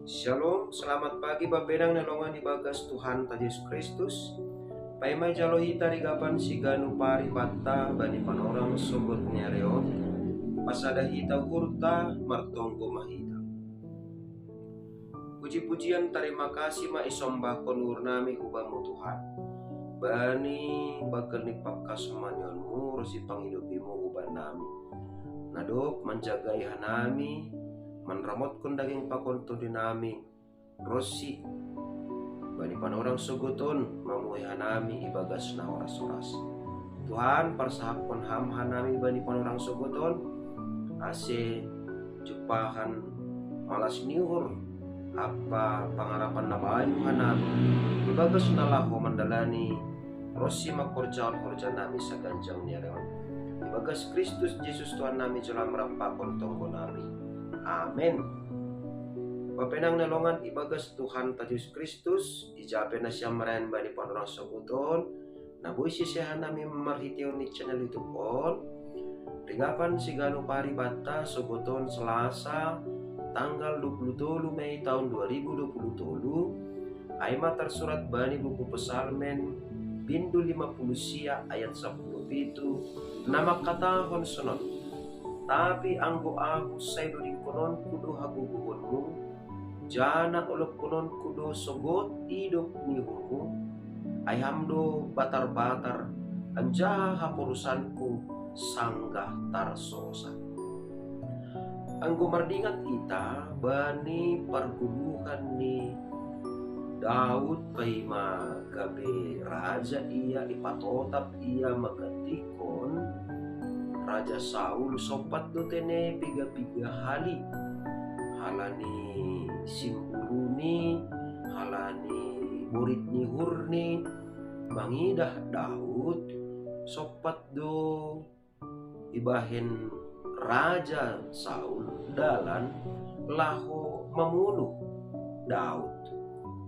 Shalom, selamat pagi babenang nelongan ibagas Tuhan ta Yesus Kristus. Paimay jalo hita rigapan siganu pari batta bani panorang sogot nyareon. Pasada hita hurta martonggo mahita. Puji-pujian terima kasih ma isombah konur nami ubamu Tuhan. Bani bakal nipak kasumanyonmu rosi panghidupimu uban nami. Nadok menjagai hanami manramot kun daging pakonto dinami rosi bani panorang sogoton mamuhi hanami ibagas na oras-oras. Tuhan parsahapon ham hanami bani panorang sogoton ase jupahan malas niur apa pangarapan na bayu hanami ibagas na laho mandalani rosi makorjaon-korja nami sa ganjang niyareon. Ibagas Kristus Yesus Tuhan nami jalan merampakon tonggo nami. Amin. Bapenang nelongan ibagas Tuhan ta Yesus Kristus ijape na siya marayan bani panorang soguton nabuy sisihan nami marhitiw ni channel YouTube on rigapan sigano pari bata soguton Selasa tanggal 27 Mei tahun 2027 ay tersurat bani buku Pesalmen bindu 50 sia ayat 10 pitu nama katahon sonon tapi anggo aku say duding konon kudo haguguhonmu jana olok konon kudo sogot idop nihunmu ayamdo batar-batar anjaha hapurusanku sanggah tarsosa. Anggo mardingat ita bani perguluhan ni Daud paima gabe raja ia ipatotap ia magatikon Raja Saul sopat do tene piga-piga hali halani simburuni halani murid ni hurni mangidah Daud sopat do ibahen Raja Saul dalan laho memuluh Daud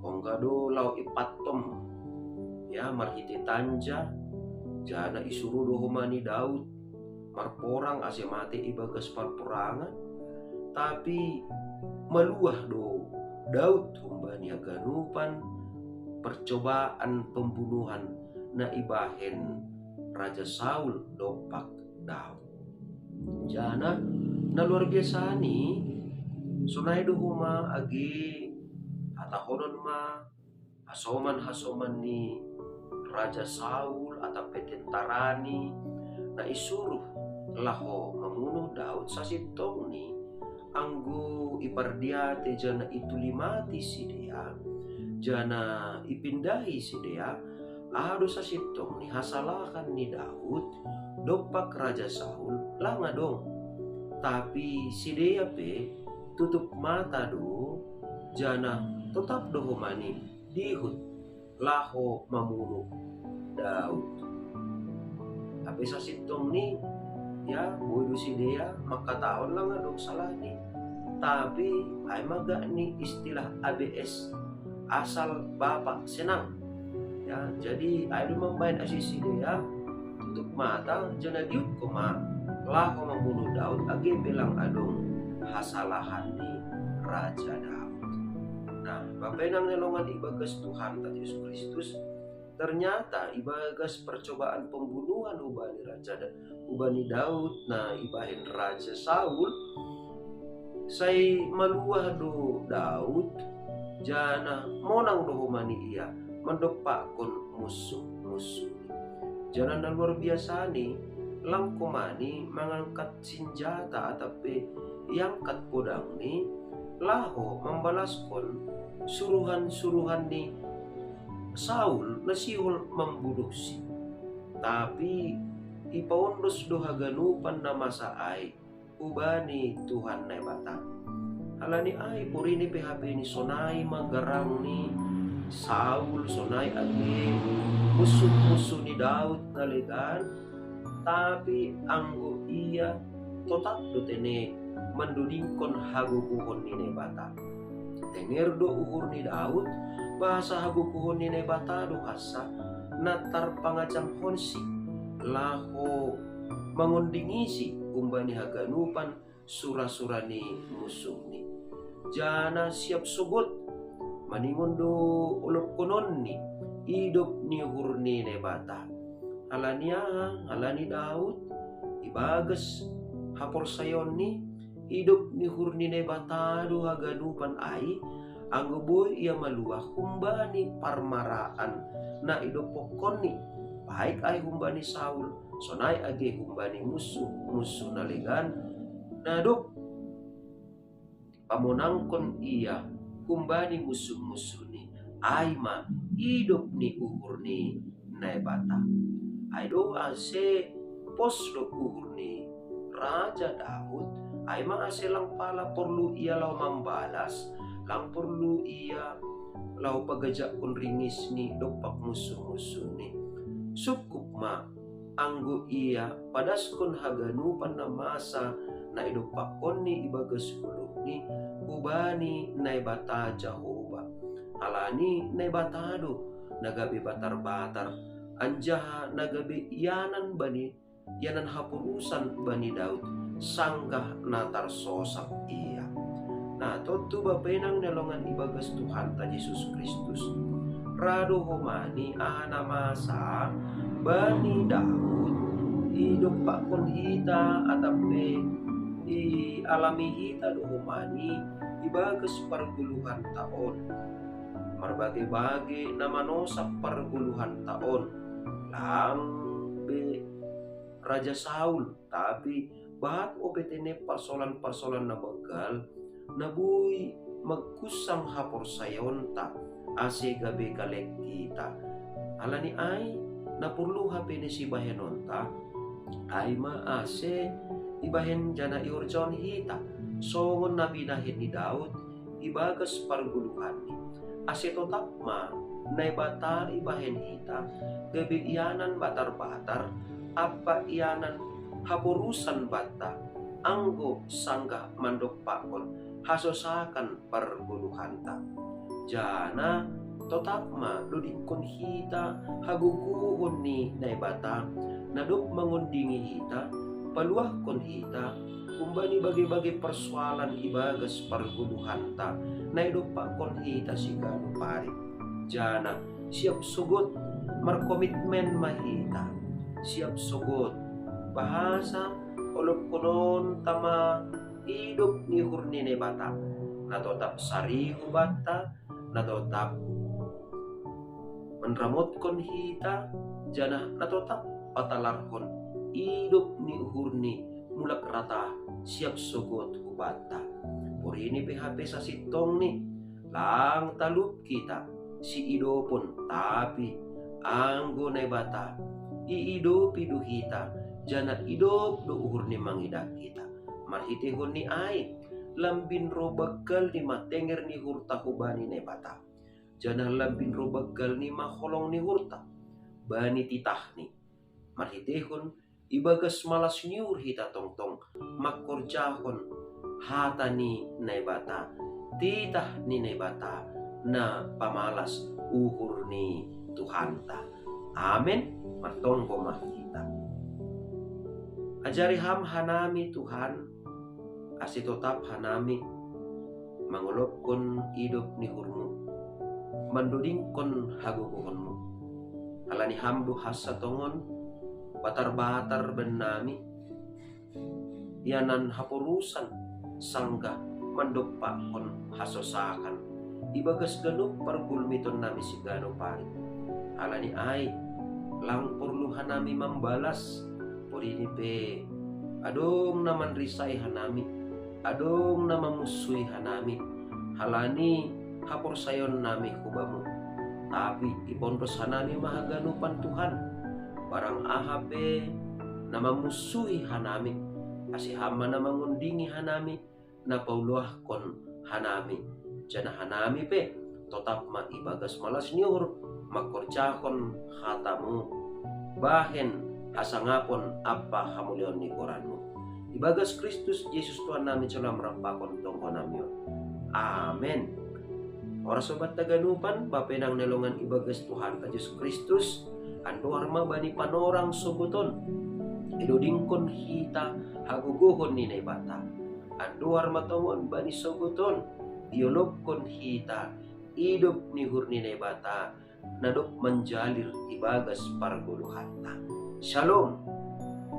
onggado lau ipatom ya marhiti tanja jana isuru do humani Daud marporang ase mati ibagas perperangan tapi meluah do Daud humbani aganupan percobaan pembunuhan na ibahen Raja Saul dopak Daud jana na luar biasa ni sunay do huma agi atahonon ma hasoman ni Raja Saul atau petentarani na isuruh laho mamunuh Daud sasitong ni anggo ipardiate jana itulimati si dia jana ipindahi si dia ado sasitong ni hasalakan ni Daud dopak Raja Saul langa dong tapi si dia pe tutup mata do jana tetap do humani dihut laho mamunuh Daud tapi sasitong ni ya bodo si dia maka taon lang adong salah ni tapi ay maga ni istilah ABS asal bapak senang ya jadi ay lumambayan asi si dia tutup mata jana diut kuma laho membunuh Daud agi bilang adong hasalahan ni Raja Daud. Nah bapenang nelongan ibagas Tuhan ta Yesus Kristus ternyata ibagas percobaan pembunuhan ubani Daud na ibahin Raja Saul say maluah do Daud jana monang do humani ia mendopakon musuh jana na luar biasa ni lang kumani mengangkat senjata atape iangkat pedang ni laho membalaskon suruhan ni Saul nasihol membunuh si tapi ipaundos do haganupan na masaay ubani Tuhan na bata alani ay purini PHP ni sonay magarang ni Saul sonay agi musuh ni Daud naligan tapi anggo iya totak do tene mendudingkon haguguhon ni bata tenger do uhur ni Daud bahasa hagukuhon ni bata do hasa natar pangacam honsi laho mangundingisi umbani haganupan sura-surani musuh ni jana siap sugut maningon do ulop konon ni hidup ni hurni ne bata. Halani Daud ibagas hapor sayon ni hidup ni hurni ne bata do haganupan ai anggo boy ia maluah humbani parmaraan na hidup pokon ni baik ay humbani Saul sonay age humbani musuh nalegan nadok pamonangkon ia humbani musuh ni ay ma hidup ni uhur ni nay bata ay do ase pos do uhur ni Raja Daud ay ma ase lang pala perlu ia lau membalas lang perlu ia lau pagajak kun ringis ni dopak musuh ni sukup ma anggo ia padas kun haganupan na masa na idopak kon ni ibagas kuluk ni ubani nay bata Jehova alani nay batado nagabi batar-batar anjaha nagabi yanan hapurusan bani Daud sanggah natar sosak ia. Nah, totu bapenang nelongan ibagas Tuhan ta Yesus Kristus. Rado homani ana masa bani Daud hidup pakon hita atape i alami hita do homani ibagas perguluhan taon. Marbagai-bagai nama nosak perguluhan taon. Lang be Raja Saul tapi bahat opetene persoalan na begal nabui magkusang hapor sayon ta ase gabe kalek kita alani ay napurlu hape ni si bahenon ta ay maase ibahen jana iurjon hita songon nabinahin ni Daud ibagas parguluhan ni ase totap ma nay bata ibahen hita gabe iyanan batar-batar apa iyanan hapurusan bata anggo sanggah mandok pakon hasosakan perguluhan ta jana totapma dudingkon hita haguguhon ni nay bata nadok mangundingi hita paluahkon hita kumbani bagi-bagi persoalan ibagas perguluhan ta naidok pakon hita sigano pari jana siap sugot markomitmen mahita siap sugot bahasa olop konon tama hidup ni hurni ne bata na totap sarihu bata na totap menramotkan hita jana na totap patalarkon hidup ni hurni mulak rata siap sugot hubata puri ini PHP sa sitong ni lang talup kita si ido pun tapi anggo ne bata iido pidu hita jana idop do uhur ni mangidak kita marhitihon ni ay lambin ro bagal ni matenger ni hurta hubani ne bata jana lambin ro bagal ni maholong ni hurta bani titah ni marhitihon ibagas malas nyur hita tongtong makorjahon hata ni ne bata titah ni ne bata na pamalas uhur ni Tuhan ta amin martongko mah kita ajari ham hanami Tuhan asi tetap hanami mangolopkon hidup ni hurmu mandudingkon haguguhonmu alani hamdu hasatongon batar-batar benami yanan hapurusan sangga mandopakon hasosakan ibagas ganup pergulmiton nami sigano pari alani ay lang perlu hanami membalas puri pe adong naman risai hanami adong nama musuhi hanami halani hapor sayon nami kubamu tapi ipondos hanami mahaganupan Tuhan barang ahape nama musuhi hanami asihama nama ngundingi hanami na pauluah kon hanami jana hanami pe tetap ma ibagas malas nyur makorjahon hatamu bahen hasangapon apa hamulion ni koranmu ibagas Kristus Yesus Tuhan nami celam rampakon tongko namion amen. Ora sobat taganupan bapenang nelongan ibagas Tuhan ka Yesus Kristus ando arma bani panorang subuton idudingkon hita haguguhon ni nay bata ando arma tongon bani subuton iolopkon hita hidup ni hurni nebata nadop menjalir ibagas pargoluhatta. Shalom.